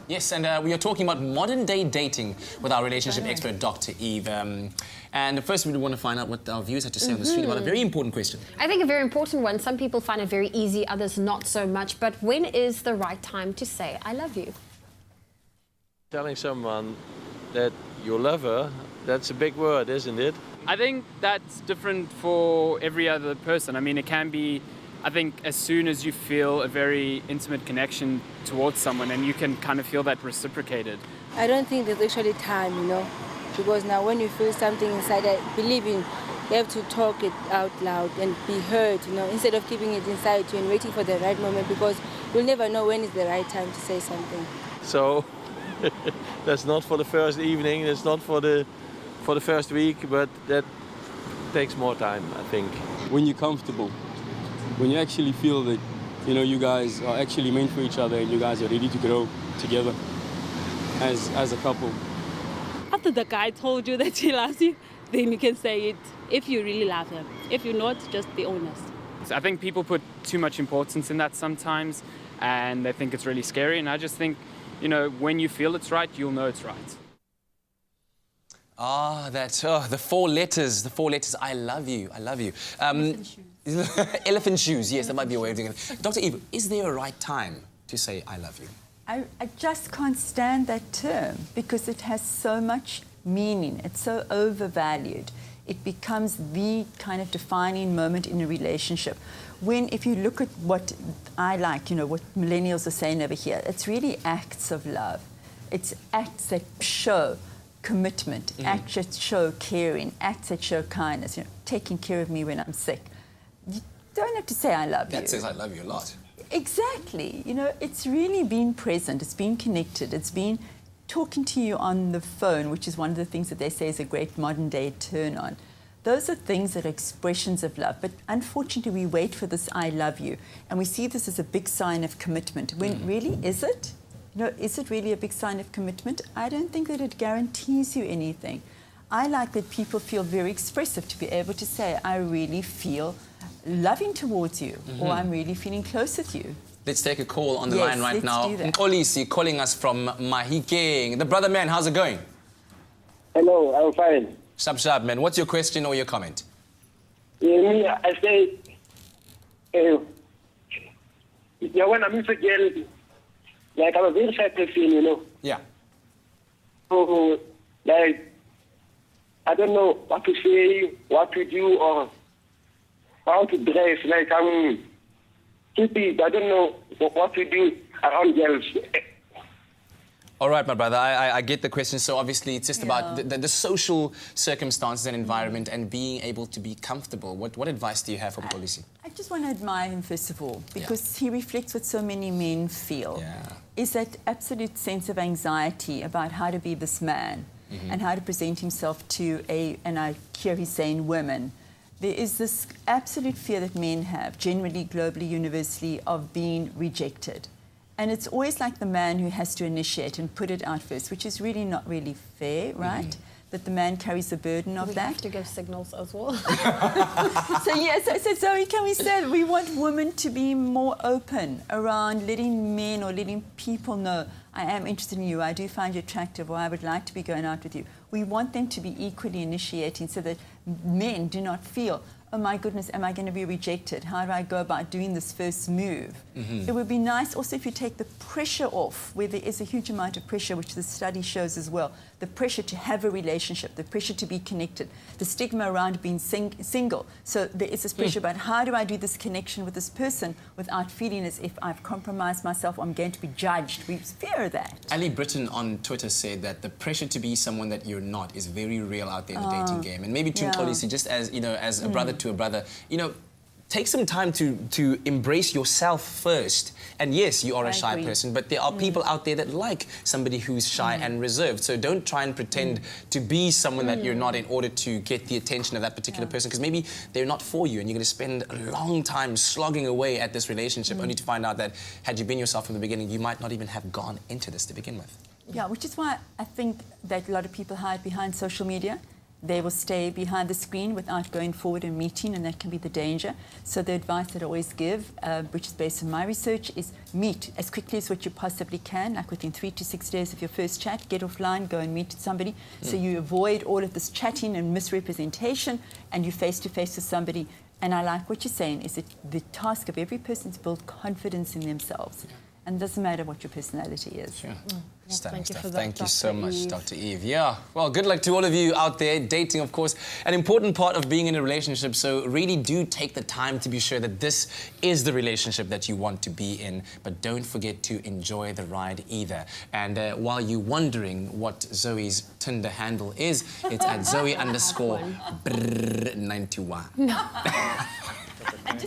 Yes, and we are talking about modern-day dating with our relationship expert, Dr. Eve. And first, we want to find out what our viewers had to say on the street about a very important question. I think a very important one. Some people find it very easy, others not so much. But when is the right time to say, I love you? Telling someone that you love her, that's a big word, isn't it? I think that's different for every other person. I mean, it can be, I think, as soon as you feel a very intimate connection towards someone and you can kind of feel that reciprocated. I don't think there's actually time, you know, because now when you feel something inside, I believe in you have to talk it out loud and be heard, you know, instead of keeping it inside you and waiting for the right moment, because you'll never know when is the right time to say something. So that's not for the first evening, that's not for the first week, but that takes more time, I think. When you're comfortable, when you actually feel that, you know, you guys are actually meant for each other and you guys are ready to grow together as a couple. After the guy told you that he loves you, then you can say it if you really love him. If you're not, just be honest. So I think people put too much importance in that sometimes and they think it's really scary. And I just think, you know, when you feel it's right, you'll know it's right. Ah, the four letters, I love you, I love you. Elephant shoes. Elephant shoes, yes, that might be a way of doing it. Dr. Eve, is there a right time to say I love you? I just can't stand that term because it has so much meaning. It's so overvalued. It becomes the kind of defining moment in a relationship. When, if you look at what I like, you know, what millennials are saying over here, it's really acts of love. It's acts that show commitment, acts that show caring, acts that show kindness, you know, taking care of me when I'm sick. You don't have to say I love you. That says I love you a lot. Exactly. You know, it's really been present, it's been connected, it's been talking to you on the phone, which is one of the things that they say is a great modern day turn on. Those are things that are expressions of love, but unfortunately we wait for this I love you, and we see this as a big sign of commitment, when really is it? You know, is it really a big sign of commitment? I don't think that it guarantees you anything. I like that people feel very expressive to be able to say, I really feel loving towards you, or I'm really feeling close with you. Let's take a call on the line right now. Let's do that. Olisi calling us from Mahikeng. The brother man, how's it going? Hello, I'm fine. Shab, man. What's your question or your comment? Me, I say, when I meet a girl, like I'm a very shy person, you know. Yeah. So, like, I don't know what to say, what to do, or how to dress. Like, I'm stupid. I don't know what to do around girls. All right, my brother, I get the question. So obviously it's just about the social circumstances and environment and being able to be comfortable. What advice do you have for Polisi? I just want to admire him, first of all, because he reflects what so many men feel. Is that absolute sense of anxiety about how to be this man and how to present himself to and I hear he's saying women. There is this absolute fear that men have, generally, globally, universally, of being rejected. And it's always like the man who has to initiate and put it out first, which is really not really fair, right? That the man carries the burden of that. We have to give signals as well. So yes, so can we say that we want women to be more open around letting men or letting people know, I am interested in you, I do find you attractive, or I would like to be going out with you. We want them to be equally initiating so that men do not feel, oh my goodness, am I going to be rejected? How do I go about doing this first move? It would be nice also if you take the pressure off, where there is a huge amount of pressure, which the study shows as well, the pressure to have a relationship, the pressure to be connected, the stigma around being single. So there is this pressure about how do I do this connection with this person without feeling as if I've compromised myself or I'm going to be judged. We fear that. Ali Britton on Twitter said that the pressure to be someone that you're not is very real out there in the dating game. And maybe to Polisi, just as, you know, as a brother to a brother, you know, take some time to embrace yourself first. And yes, you are a shy person, but there are people out there that like somebody who's shy and reserved. So don't try and pretend to be someone that you're not in order to get the attention of that particular person, because maybe they're not for you and you're going to spend a long time slogging away at this relationship only to find out that had you been yourself from the beginning, you might not even have gone into this to begin with. Yeah, which is why I think that a lot of people hide behind social media. They will stay behind the screen without going forward and meeting, and that can be the danger. So the advice that I always give, which is based on my research, is meet as quickly as what you possibly can, like within 3 to 6 days of your first chat, get offline, go and meet somebody. So you avoid all of this chatting and misrepresentation, and you're face-to-face with somebody. And I like what you're saying, is that the task of every person is to build confidence in themselves. And it doesn't matter what your personality is. Sure. Thank you stuff. for that, Thank you so Dr. much, Eve. Dr. Eve. Yeah, well, good luck to all of you out there. Dating, of course, an important part of being in a relationship. So really do take the time to be sure that this is the relationship that you want to be in. But don't forget to enjoy the ride either. And while you're wondering what Zoe's Tinder handle is, it's at Zoe_91.